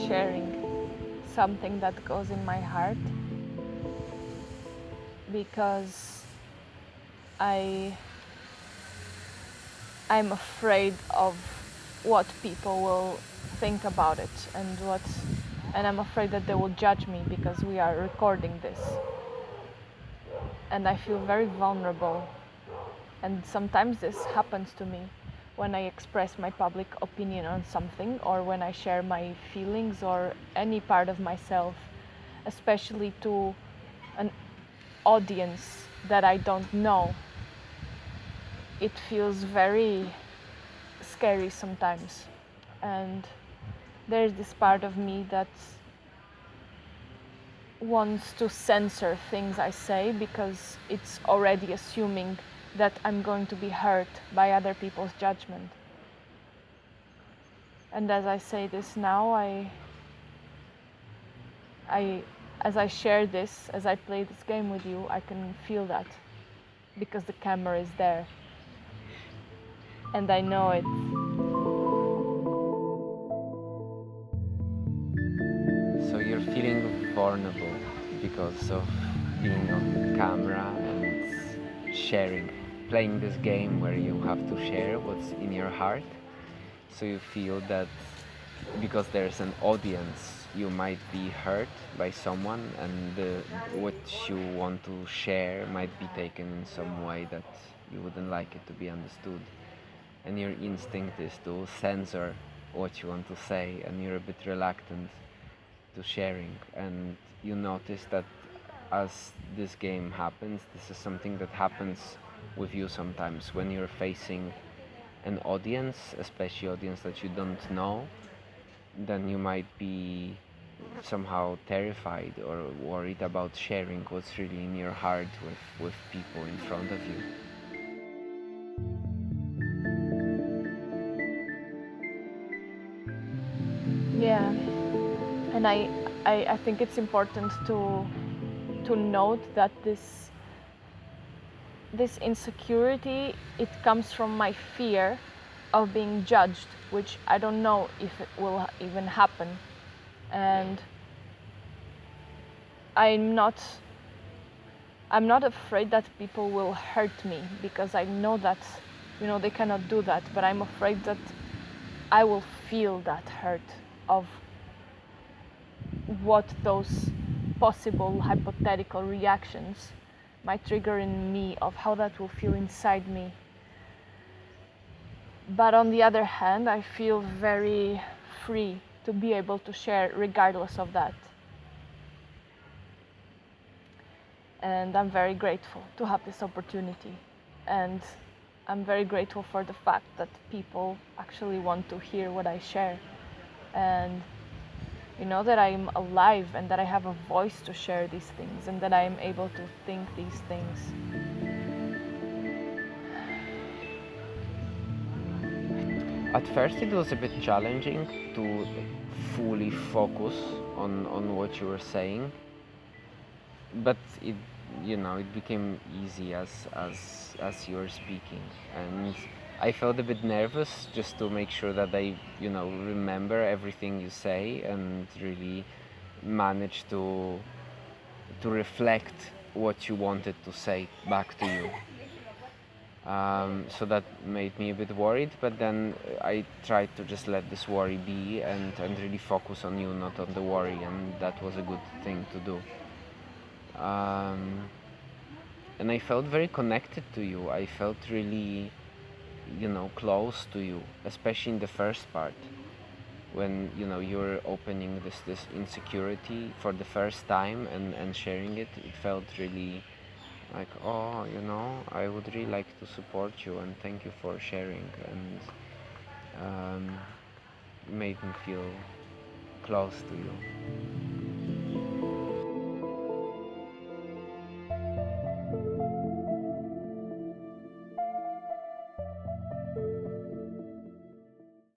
sharing something that goes in my heart, because I'm afraid of what people will think about it, and I'm afraid that they will judge me because we are recording this. And I feel very vulnerable. And sometimes this happens to me when I express my public opinion on something, or when I share my feelings or any part of myself, especially to an audience that I don't know. It feels very scary sometimes. And there's this part of me that wants to censor things I say because it's already assuming that I'm going to be hurt by other people's judgment. And as I say this now, as I share this, as I play this game with you, I can feel that because the camera is there. And I know it. So you're feeling vulnerable because of being on camera and sharing, playing this game where you have to share what's in your heart. So you feel that because there's an audience, you might be hurt by someone, and what you want to share might be taken in some way that you wouldn't like it to be understood. And your instinct is to censor what you want to say, and you're a bit reluctant to sharing. And you notice that as this game happens, this is something that happens with you sometimes when you're facing an audience, especially audience that you don't know. Then you might be somehow terrified or worried about sharing what's really in your heart with people in front of you. Yeah. And I think it's important to note that this insecurity, it comes from my fear of being judged, which I don't know if it will even happen. And I'm not afraid that people will hurt me, because I know that, they cannot do that, but I'm afraid that I will feel that hurt of what those possible hypothetical reactions might trigger in me, of how that will feel inside me. But on the other hand, I feel very free to be able to share regardless of that. And I'm very grateful to have this opportunity. And I'm very grateful for the fact that people actually want to hear what I share. And that I'm alive, and that I have a voice to share these things, and that I am able to think these things. At first it was a bit challenging to fully focus on what you were saying, but it became easy as you were speaking. And I felt a bit nervous just to make sure that I remember everything you say and really manage to reflect what you wanted to say back to you. So that made me a bit worried, but then I tried to just let this worry be and really focus on you, not on the worry, and that was a good thing to do. And I felt very connected to you. I felt really, close to you, especially in the first part, when you were opening this insecurity for the first time and sharing it. It felt really like, oh, I would really like to support you and thank you for sharing, and made me feel close to you.